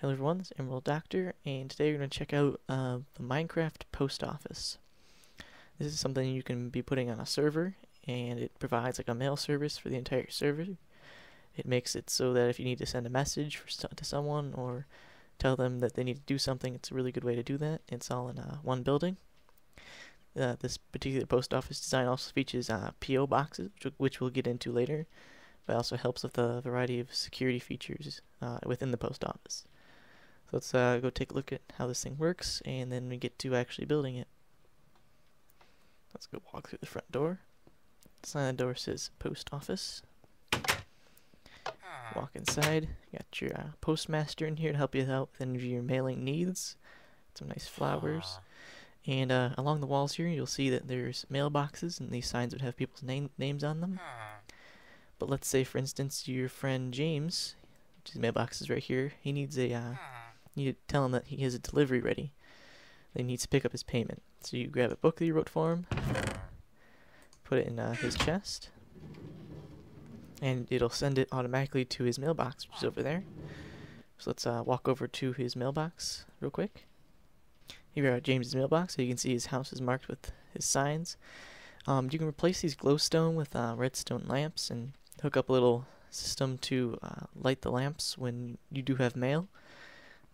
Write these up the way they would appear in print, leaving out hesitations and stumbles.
Hello everyone, this is Emerald Doctor, and today we're going to check out the Minecraft post office. This is something you can be putting on a server, and it provides like a mail service for the entire server. It makes it so that if you need to send a message to someone or tell them that they need to do something, it's a really good way to do that. It's all in one building. This particular post office design also features PO boxes, which we'll get into later, but also helps with a variety of security features within the post office. So let's go take a look at how this thing works, and then we get to actually building it. Let's go walk through the front door. The sign on the door says post office. Walk inside. You got your postmaster in here to help you out with any of your mailing needs. Some nice flowers. And along the walls here, you'll see that there's mailboxes, and these signs would have people's names on them. But let's say, for instance, your friend James, which is mailboxes right here, he needs a you tell him that he has a delivery ready. Then he needs to pick up his payment. So you grab a book that you wrote for him, put it in his chest, and it'll send it automatically to his mailbox, which is over there. So let's walk over to his mailbox real quick. Here we are at James's mailbox, so you can see his house is marked with his signs. You can replace these glowstone with redstone lamps and hook up a little system to light the lamps when you do have mail.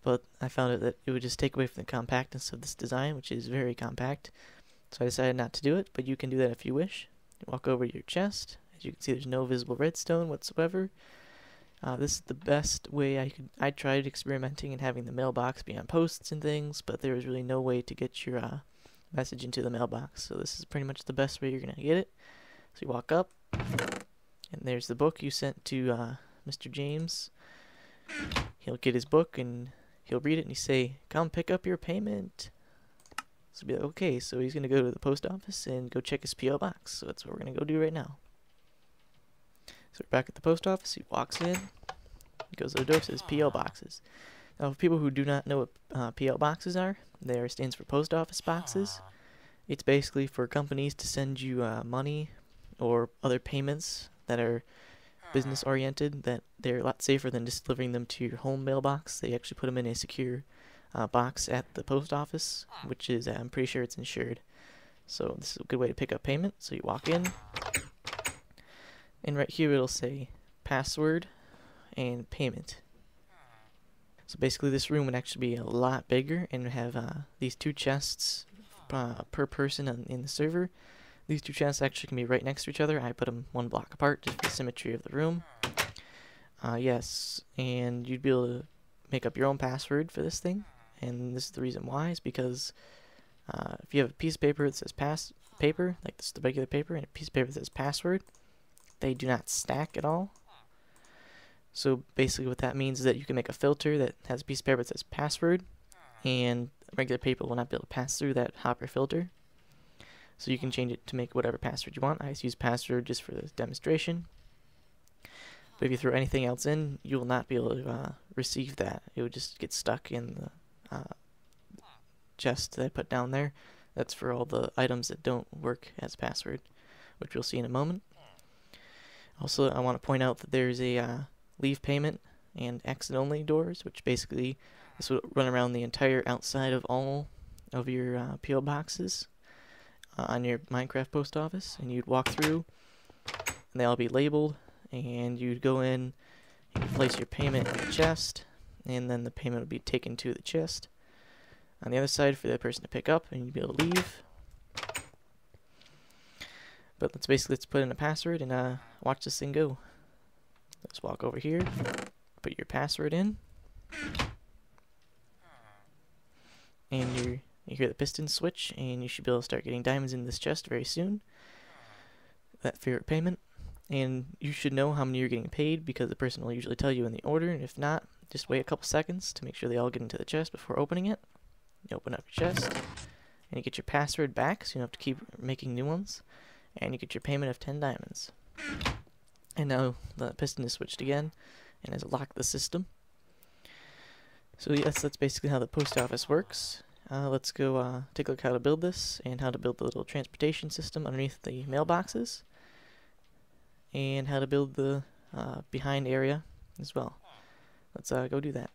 But I found that it would just take away from the compactness of this design, which is very compact. So I decided not to do it, but you can do that if you wish. You walk over to your chest. As you can see, there's no visible redstone whatsoever. This is the best way I tried experimenting and having the mailbox be on posts and things, but there was really no way to get your message into the mailbox. So this is pretty much the best way you're going to get it. So you walk up, and there's the book you sent to Mr. James. He'll get his book, and he'll read it, and you say, "Come pick up your payment." So be like, okay, so he's going to go to the post office and go check his P.O. box. So that's what we're going to go do right now. So we're back at the post office. He walks in. He goes to the door, says P.O. boxes. Now, for people who do not know what P.O. boxes are, there stands for post office boxes. It's basically for companies to send you money or other payments that are business oriented, that they're a lot safer than just delivering them to your home mailbox. They actually put them in a secure box at the post office, which is, I'm pretty sure it's insured. So this is a good way to pick up payment. So you walk in, and right here it'll say password and payment. So basically this room would actually be a lot bigger and have these two chests per person in the server. These two chests actually can be right next to each other. I put them one block apart just for the symmetry of the room. Yes, and you'd be able to make up your own password for this thing. And this is the reason why, is because if you have a piece of paper that says paper, like this is the regular paper, and a piece of paper that says password, they do not stack at all. So basically what that means is that you can make a filter that has a piece of paper that says password, and regular paper will not be able to pass through that hopper filter. So you can change it to make whatever password you want. I just use password just for the demonstration. But if you throw anything else in, you will not be able to receive that. It would just get stuck in the chest that I put down there. That's for all the items that don't work as password, which we'll see in a moment. Also, I want to point out that there's a leave payment and exit only doors, which basically this will run around the entire outside of all of your P.O. boxes on your Minecraft post office, and you'd walk through, and they'll all be labeled, and you'd go in and you'd place your payment in the chest, and then the payment would be taken to the chest on the other side for the person to pick up, and you'd be able to leave. But let's put in a password and watch this thing go. Let's walk over here, put your password in, and you hear the piston switch, and you should be able to start getting diamonds in this chest very soon. That favorite payment. And you should know how many you're getting paid, because the person will usually tell you in the order, and if not, just wait a couple seconds to make sure they all get into the chest before opening it. You open up your chest, and you get your password back, so you don't have to keep making new ones. And you get your payment of 10 diamonds. And now the piston is switched again, and has locked the system. So yes, that's basically how the post office works. Let's go take a look at how to build this, and how to build the little transportation system underneath the mailboxes, and how to build the behind area as well. Let's go do that.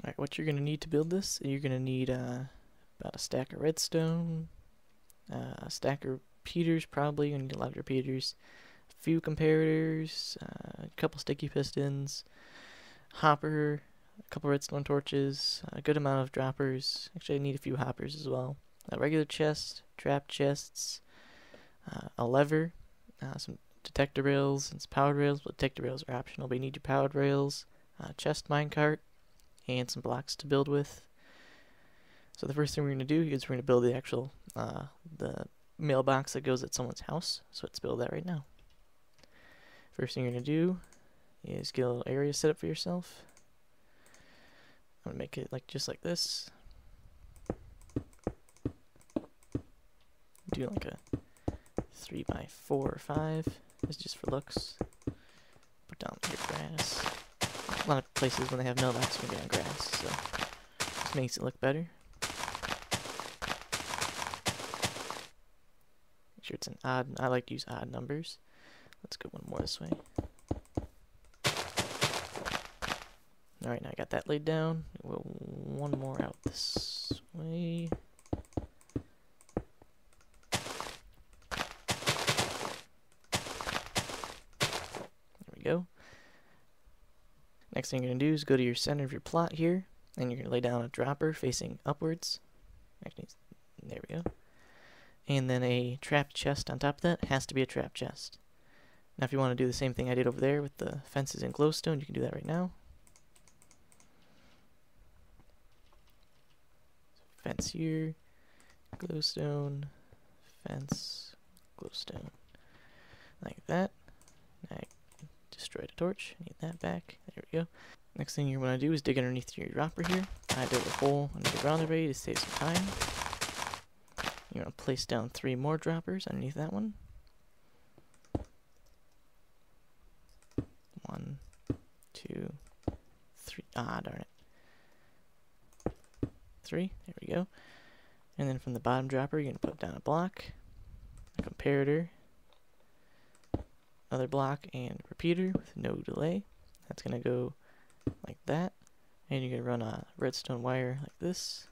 Alright, what you're going to need to build this, you're going to need about a stack of redstone, a stack of repeaters, probably. You're going to need a lot of repeaters, a few comparators, a couple sticky pistons, hopper, a couple redstone torches, a good amount of droppers. Actually, I need a few hoppers as well. A regular chest, trap chests, a lever, some detector rails, and some powered rails. But detector rails are optional, but you need your powered rails, a chest minecart, and some blocks to build with. So the first thing we're going to do is we're going to build the actual the mailbox that goes at someone's house. So let's build that right now. First thing you're going to do is get a little area set up for yourself. I'm going to make it just like this. Do like a 3x4 or 5. It's just for looks. Put down your grass. A lot of places when they have mailboxes are going to be on grass, so just makes it look better. Make sure it's an odd. I like to use odd numbers. Let's go one more this way. Alright, now I got that laid down. We'll one more out this way. There we go. Next thing you're going to do is go to your center of your plot here, and you're going to lay down a dropper facing upwards. Actually, there we go. And then a trap chest on top of that. It has to be a trap chest. Now if you want to do the same thing I did over there with the fences and glowstone, you can do that right now. Fence here, glowstone, fence, glowstone. Like that. I destroyed a torch. Need that back. There we go. Next thing you want to do is dig underneath your dropper here. I dug a hole under the ground already to save some time. You're going to place down 3 more droppers underneath that one. 1, 2, 3. Ah, darn it. 3. There we go. And then from the bottom dropper, you're going to put down a block, a comparator, another block, and a repeater with no delay. That's going to go like that. And you're going to run a redstone wire like this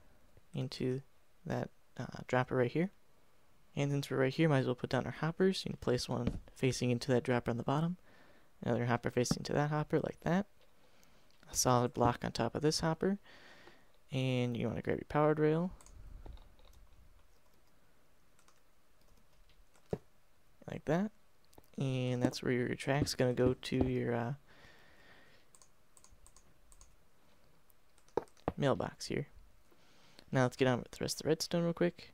into that dropper right here. And since we're right here, might as well put down our hoppers. You can place one facing into that dropper on the bottom, another hopper facing to that hopper like that, a solid block on top of this hopper, and you want to grab your powered rail like that, and that's where your track's going to go to your mailbox here. Now let's get on with the rest of the redstone real quick.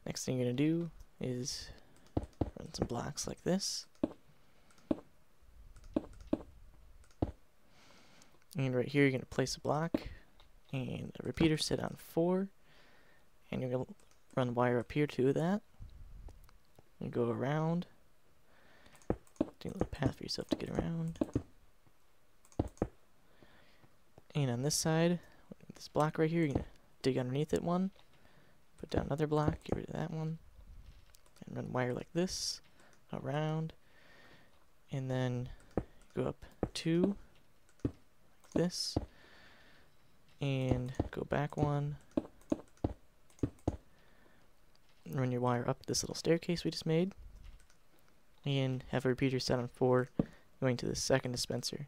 Next thing you're going to do is run some blocks like this. And right here you're going to place a block and a repeater set on 4. And you're going to run wire up here to that. And go around. Do a little path for yourself to get around. And on this side, this block right here, you're going to dig underneath it one, put down another block, get rid of that one, and run wire like this, around, and then go up 2, like this, and go back 1, and run your wire up this little staircase we just made, and have a repeater set on 4, going to the second dispenser.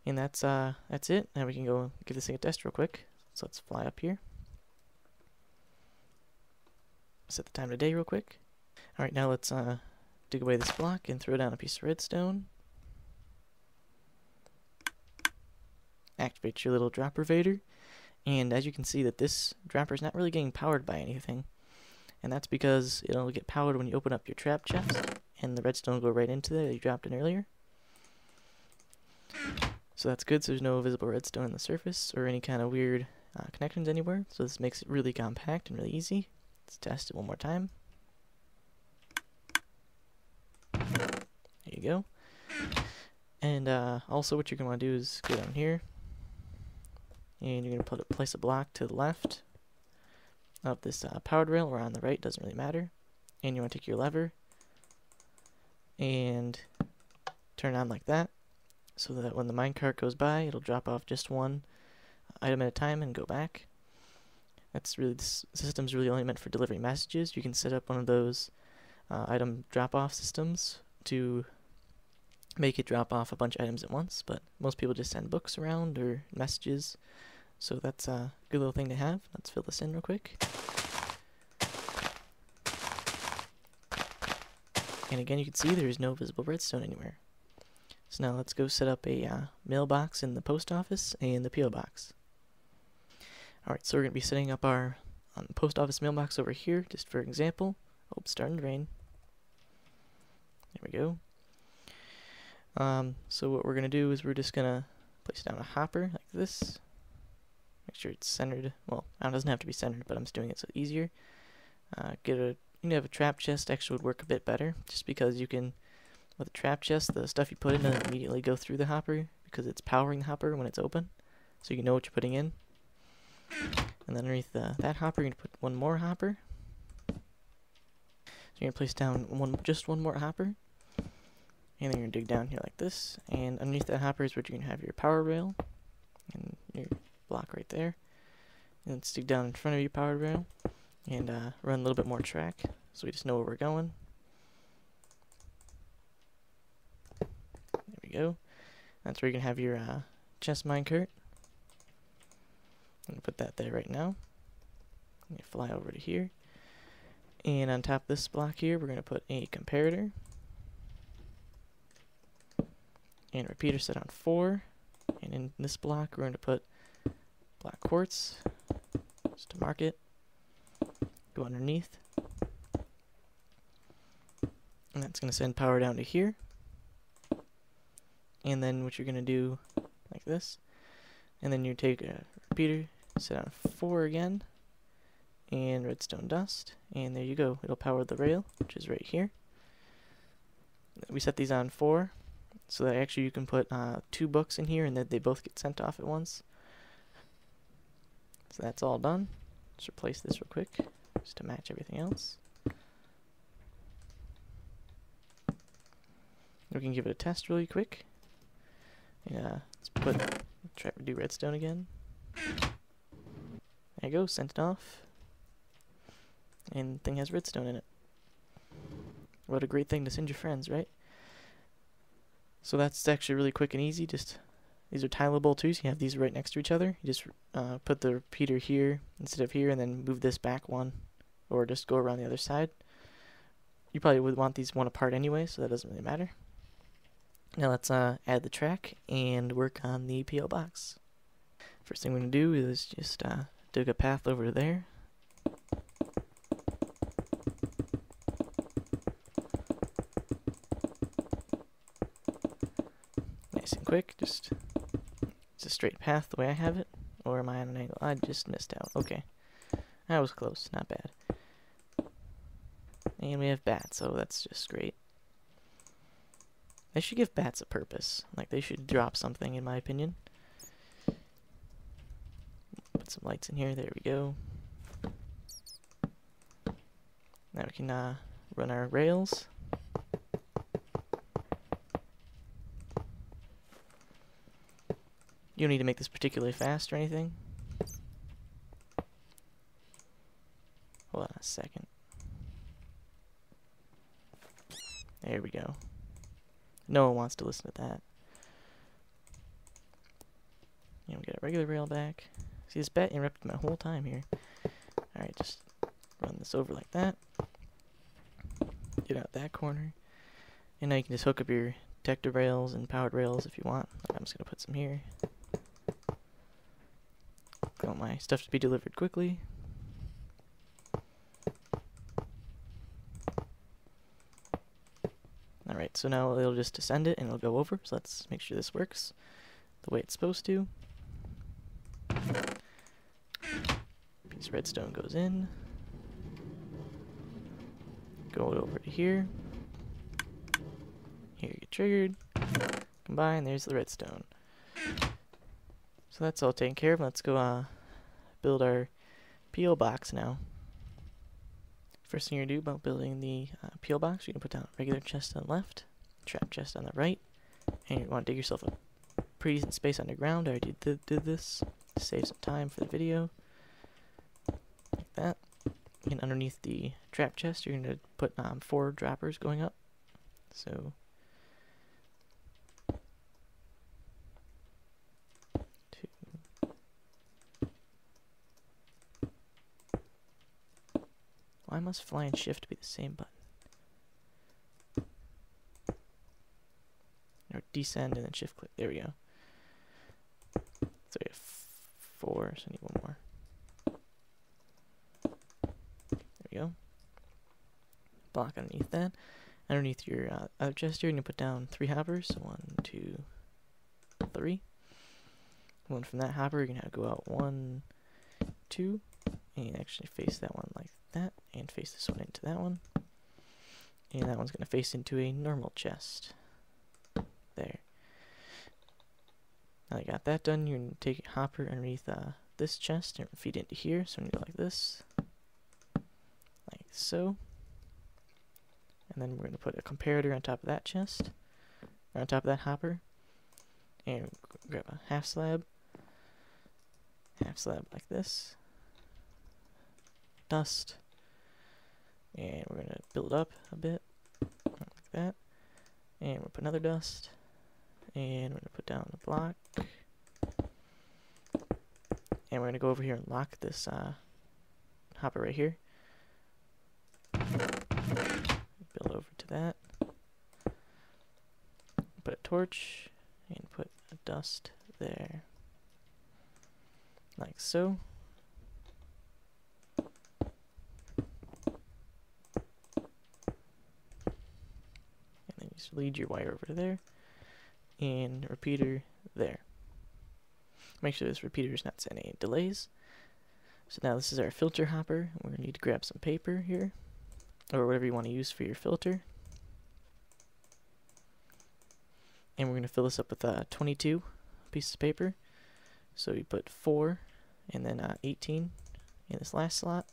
And that's it. Now we can go give this thing a test real quick. So let's fly up here. Set the time of day real quick. Alright, now let's dig away this block and throw down a piece of redstone. Activate your little dropper vader. And as you can see that this dropper is not really getting powered by anything. And that's because it'll get powered when you open up your trap chest. And the redstone will go right into that you dropped in earlier. So that's good, so there's no visible redstone on the surface or any kind of weird connections anywhere. So this makes it really compact and really easy. Let's test it one more time. There you go. And also what you're going to want to do is go down here. And you're going to place a block to the left of this powered rail, or on the right, doesn't really matter. And you want to take your lever and turn it on like that, so that when the minecart goes by, it'll drop off just one item at a time and go back. That's really, this system's really only meant for delivering messages. You can set up one of those item drop-off systems to make it drop off a bunch of items at once, but most people just send books around or messages, so that's a good little thing to have. Let's fill this in real quick. And again, you can see there is no visible redstone anywhere. So now let's go set up a mailbox in the post office and the P.O. box. Alright, so we're going to be setting up our post office mailbox over here, just for example. Oh, it's starting to rain. There we go. So what we're going to do is we're just going to place down a hopper like this. Make sure it's centered. Well, it doesn't have to be centered, but I'm just doing it so it's easier. You can have a trap chest. Actually would work a bit better, just because you can, with a trap chest, the stuff you put in doesn't immediately go through the hopper because it's powering the hopper when it's open, so you know what you're putting in. And then underneath that hopper, you're going to put one more hopper. So you're going to place down just one more hopper. And then you're going to dig down here like this. And underneath that hopper is where you're going to have your power rail. And your block right there. And then dig down in front of your power rail. And run a little bit more track, so we just know where we're going. There we go. That's where you're going to have your chest minecart. I'm going to put that there right now. I'm going to fly over to here. And on top of this block here, we're going to put a comparator. And a repeater set on 4. And in this block, we're going to put black quartz, just to mark it. Go underneath. And that's going to send power down to here. And then what you're going to do, like this. And then you take a repeater, set on 4 again, and redstone dust, and there you go. It'll power the rail, which is right here. We set these on 4, so that actually you can put 2 books in here, and then they both get sent off at once. So that's all done. Just replace this real quick, just to match everything else. We can give it a test really quick. Yeah, try to do redstone again. There you go, sent it off. And the thing has redstone in it. What a great thing to send your friends, right? So that's actually really quick and easy. Just these are tileable too, so you have these right next to each other. You just put the repeater here instead of here, and then move this back one, or just go around the other side. You probably would want these one apart anyway, so that doesn't really matter. Now let's add the track and work on the P.O. box. First thing we're going to do is just dig a path over to there. Nice and quick, it's a straight path the way I have it. Or am I on an angle? I just missed out. Okay. That was close, not bad. And we have bats, so that's just great. They should give bats a purpose. Like, they should drop something, in my opinion. Put some lights in here. There we go. Now we can run our rails. You don't need to make this particularly fast or anything. Hold on a second. There we go. No one wants to listen to that. And we'll get a regular rail back. See, this bat interrupted my whole time here. Alright, just run this over like that. Get out that corner. And now you can just hook up your detector rails and powered rails if you want. I'm just going to put some here. I want my stuff to be delivered quickly. Alright, so now it'll just descend it and it'll go over. So let's make sure this works the way it's supposed to. Piece of redstone goes in. Go over to here. Here you get triggered. Combine, there's the redstone. So that's all taken care of. Let's go build our P.O. box now. First thing you're going to do about building the P.O. box, you're going to put down a regular chest on the left, trap chest on the right, and you want to dig yourself a pretty decent space underground. I already did this. to save some time for the video. Like that. And underneath the trap chest, you're going to put 4 droppers going up. So, 2. Why must fly and shift be the same button? Or descend and then shift click. There we go. So we have 4, so I need one more. There we go. Block underneath that. Underneath your other chest here, you're going to put down 3 hoppers. So 1, 2, 3. One from that hopper, you're going to go out 1, 2. And actually face that one like that. And face this one into that one. And that one's going to face into a normal chest. There. Now you got that done, you're going to take a hopper underneath this chest and feed it into here. So I'm going to go like this. Like so. And then we're going to put a comparator on top of that chest. Or on top of that hopper. And grab a half slab. Half slab like this. Dust. And we're going to build up a bit. Like that. And we'll put another dust. And we're going to put down the block. And we're going to go over here and lock this hopper right here. Build over to that. Put a torch. And put a dust there. Like so. And then just lead your wire over to there. And repeater there. Make sure this repeater is not sending any delays. So now this is our filter hopper. We're going to need to grab some paper here, or whatever you want to use for your filter. And we're going to fill this up with 22 pieces of paper. So we put 4 and then 18 in this last slot.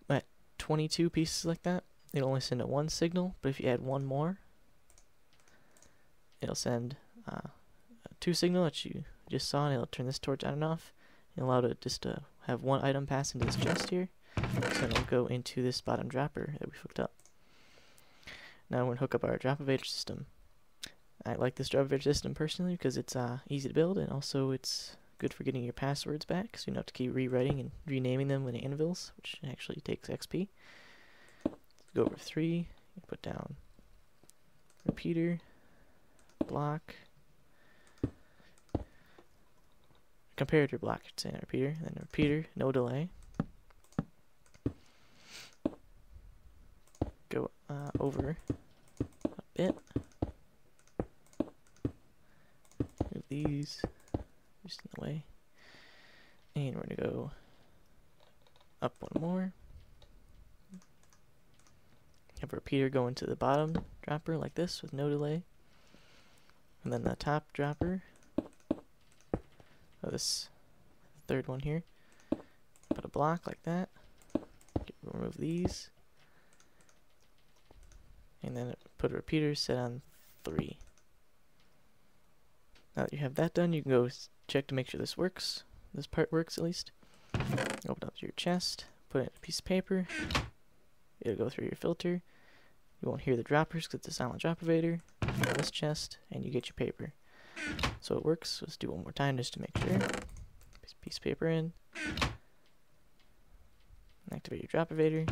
At 22 pieces like that, it'll only send a 1 signal, but if you add 1 more, it'll send a 2 signal that you just saw, and it'll turn this torch on and off, and allow it just to have 1 item pass into this chest here, so it'll go into this bottom dropper that we hooked up. Now we're going to hook up our drop-of-age system. I like this drop-of-age system personally because it's easy to build, and also it's good for getting your passwords back, so you don't have to keep rewriting and renaming them with anvils, which actually takes XP. Go over 3, put down repeater, block, comparator block, should say, not repeater, then repeater, no delay. Go over a bit. Move these just in the way. And we're going to go up 1 more. Have a repeater go into the bottom dropper like this with no delay. And then the top dropper, this 3rd one here, put a block like that. Remove these. And then put a repeater set on 3. Now that you have that done, you can go check to make sure this works. This part works at least. Open up your chest, put in a piece of paper. It'll go through your filter. You won't hear the droppers because it's a silent drop-evader. This chest, and you get your paper. So it works. Let's do one more time just to make sure. Piece of paper in. Activate your drop-evader.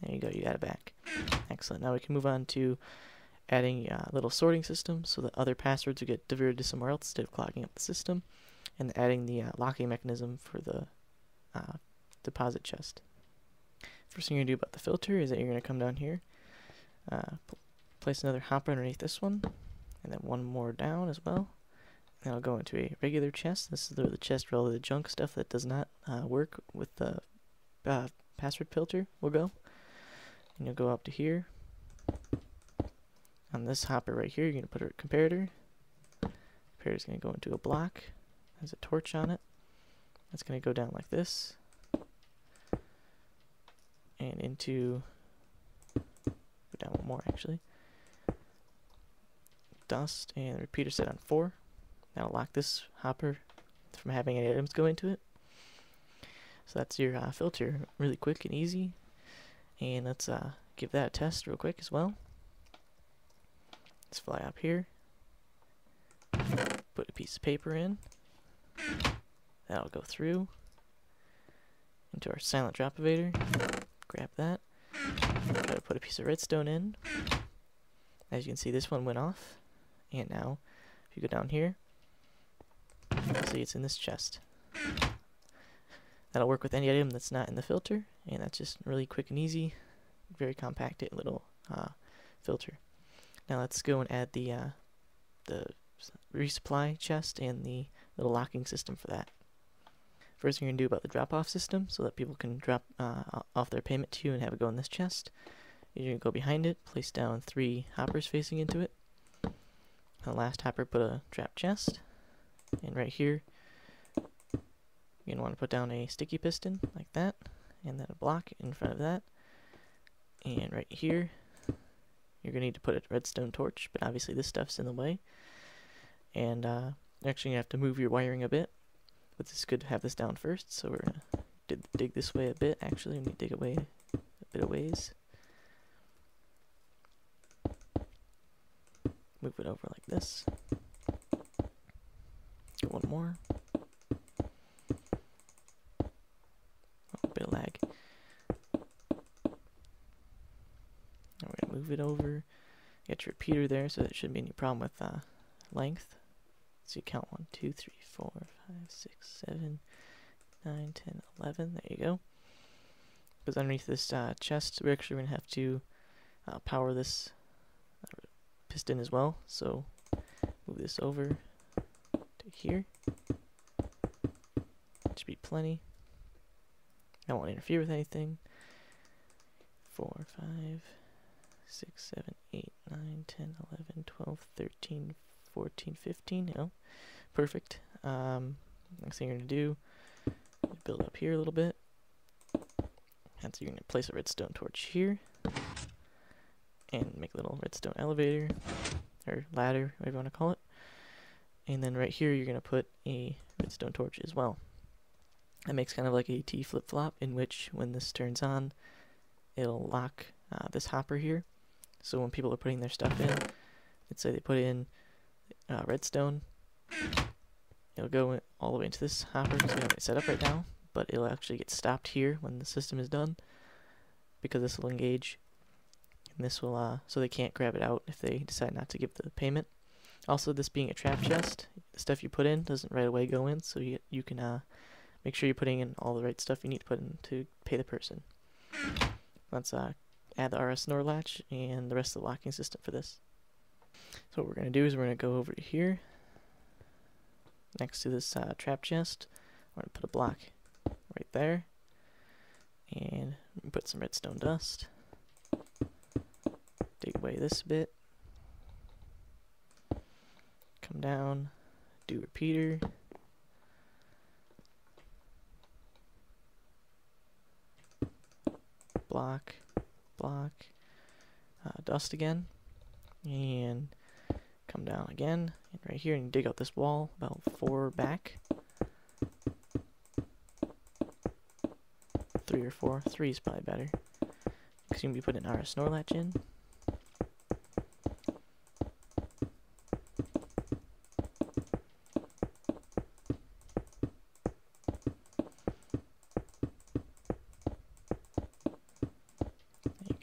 There you go, you got it back. Excellent. Now we can move on to adding a little sorting system so that other passwords will get diverted to somewhere else instead of clogging up the system. And adding the locking mechanism for the deposit chest. First thing you're going to do about the filter is that you're going to come down here. Place another hopper underneath this one, and then 1 more down as well. And it'll go into a regular chest. This is the chest where all the junk stuff that does not work with the password filter will go. And you'll go up to here. On this hopper right here, you're going to put a comparator. Comparator is going to go into a block. There's a torch on it. It's going to go down like this. And into... go down 1 more actually. Dust, and the repeater set on 4. that'll lock this hopper from having any items go into it. So that's your filter, really quick and easy. And let's give that a test real quick as well. Let's fly up here, put a piece of paper in, that'll go through into our silent drop evader, grab that, try to put a piece of redstone in. As you can see, this one went off, and now if you go down here, you'll see it's in this chest. That'll work with any item that's not in the filter, and that's just really quick and easy, very compact little filter. Now let's go and add the resupply chest and the little locking system for that. First thing you're going to do about the drop-off system, so that people can drop off their payment to you and have it go in this chest, you're going to go behind it, place down 3 hoppers facing into it. On the last hopper, put a trap chest, and right here, you're going to want to put down a sticky piston, like that, and then a block in front of that. And right here, you're going to need to put a redstone torch, but obviously this stuff's in the way. And actually you have to move your wiring a bit, but it's good to have this down first, so we're going to dig this way a bit. Actually, we need to dig away a bit of ways. Move it over like this. Get one more. Oh, a bit of lag. Now we're going to move it over. Get your repeater there, so there shouldn't be any problem with length. So you count 1, 2, 3, 4, 5, 6, 7, 9, 10, 11. There you go. Because underneath this chest, we're actually going to have to power this piston as well. So move this over to here. Should be plenty. I won't interfere with anything. 4, 5, 6, 7, 8, 9, 10, 11, 12, 13, 14, 15. Oh, perfect. Next thing you're going to do, build up here a little bit. And so you're going to place a redstone torch here. And make a little redstone elevator, or ladder, whatever you want to call it. And then right here, you're going to put a redstone torch as well. That makes kind of like a T flip-flop, in which when this turns on, it'll lock this hopper here. So when people are putting their stuff in, let's say they put in redstone, it'll go all the way into this hopper, because we have it set up right now, but it'll actually get stopped here when the system is done, because this will engage. And this will, so they can't grab it out if they decide not to give the payment. Also, this being a trap chest, the stuff you put in doesn't right away go in, so you can make sure you're putting in all the right stuff you need to put in to pay the person. Let's add the RS NOR latch and the rest of the locking system for this. So what we're going to do is we're going to go over to here, next to this trap chest. We're going to put a block right there, and put some redstone dust. Dig away this bit. Come down, do repeater. Block, dust again, and come down again, and right here, and dig out this wall about 4 back. 3 or 4. 3 is probably better, because you can be putting an RS NOR latch in.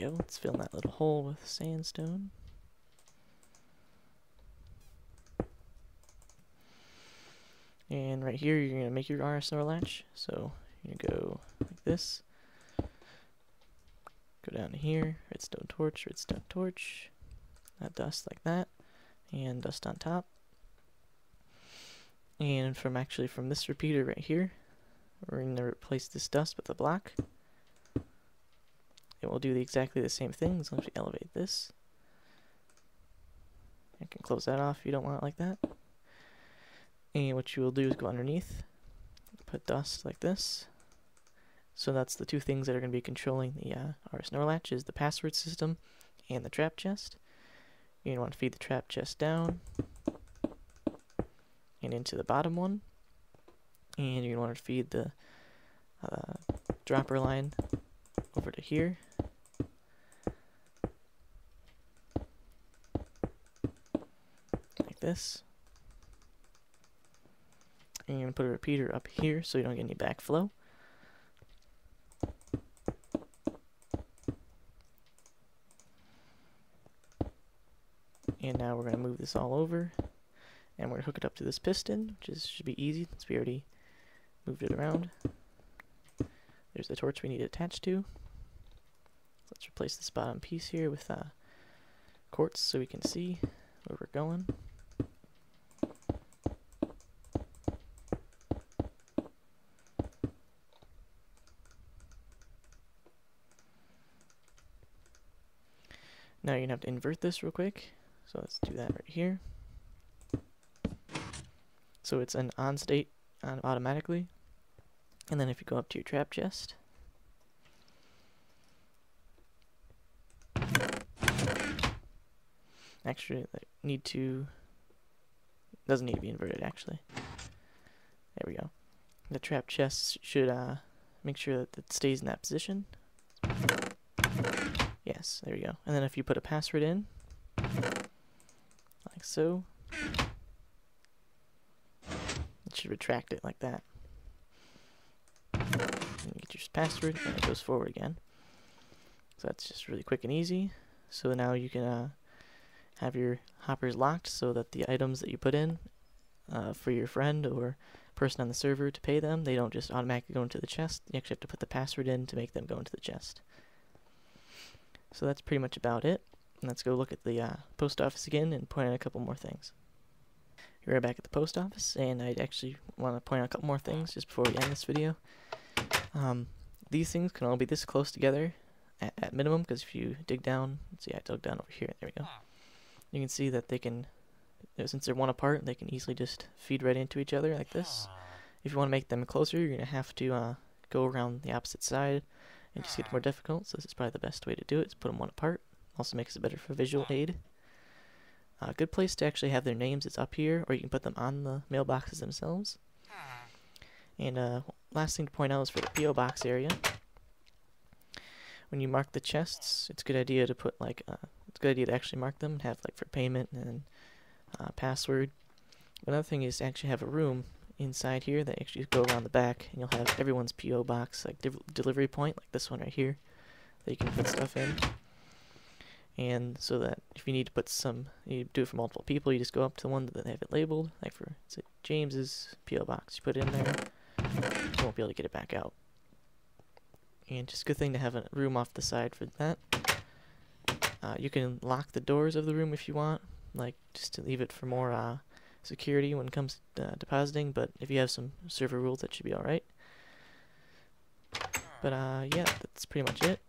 Let's fill that little hole with sandstone. And right here, you're going to make your RS NOR latch. So you're going to go like this. Go down to here, redstone torch, dust like that, and dust on top. And from this repeater right here, we're going to replace this dust with a block. It will do exactly the same thing as long as we elevate this. You can close that off if you don't want it like that. And what you will do is go underneath, put dust like this. So that's the 2 things that are going to be controlling the RS NOR latch, is the password system and the trap chest. You're going to want to feed the trap chest down, and into the bottom one. And you're going to want to feed the dropper line over to here. Like this. And you're going to put a repeater up here so you don't get any backflow. And now we're going to move this all over, and we're going to hook it up to this piston, which should be easy since we already moved it around. There's the torch we need to attach to. Let's replace this bottom piece here with quartz so we can see where we're going. Now you're going to have to invert this real quick. So let's do that right here. So it's an on state automatically. And then if you go up to your trap chest, actually doesn't need to be inverted actually. There we go. The trap chest should make sure that it stays in that position. Yes, there we go. And then if you put a password in, like so, it should retract it like that. And you get your password, and it goes forward again. So that's just really quick and easy. So now you can have your hoppers locked so that the items that you put in for your friend or person on the server to pay them, they don't just automatically go into the chest. You actually have to put the password in to make them go into the chest. So that's pretty much about it. And let's go look at the post office again and point out a couple more things. You're right back at the post office, and I actually want to point out a couple more things just before we end this video. These things can all be this close together at minimum, because if you dig down, let's see, I dug down over here, there we go. You can see that they can, since they're one apart, they can easily just feed right into each other like this. If you want to make them closer, you're going to have to go around the opposite side and just get more difficult, so this is probably the best way to do it, is put them one apart. Also makes it better for visual aid. A good place to actually have their names is up here, or you can put them on the mailboxes themselves. And last thing to point out is for the P.O. box area. When you mark the chests, it's a good idea to put like, it's a good idea to actually mark them and have like for payment and password. Another thing is to actually have a room inside here that actually go around the back, and you'll have everyone's P.O. box, like delivery point, like this one right here, that you can put stuff in. And so that if you need to put some, you do it for multiple people, you just go up to the one that they have it labeled, like for say, James's P.O. box, you put it in there, you won't be able to get it back out. And just a good thing to have a room off the side for that. You can lock the doors of the room if you want, like just to leave it for more security when it comes to depositing, but if you have some server rules, that should be alright. But yeah, that's pretty much it.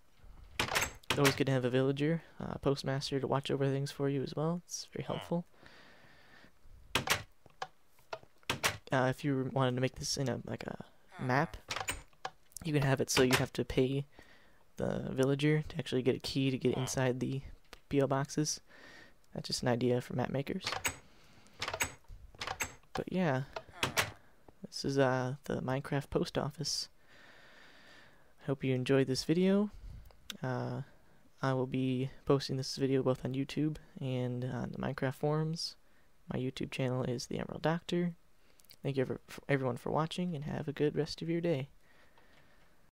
It's always good to have a villager, postmaster to watch over things for you as well. It's very helpful. If you wanted to make this in a map, you can have it so you have to pay the villager to actually get a key to get inside the P.O. boxes. That's just an idea for map makers. But yeah, this is the Minecraft post office. I hope you enjoyed this video. I will be posting this video both on YouTube and on the Minecraft forums. My YouTube channel is The Emerald Doctor. Thank you everyone for watching, and have a good rest of your day.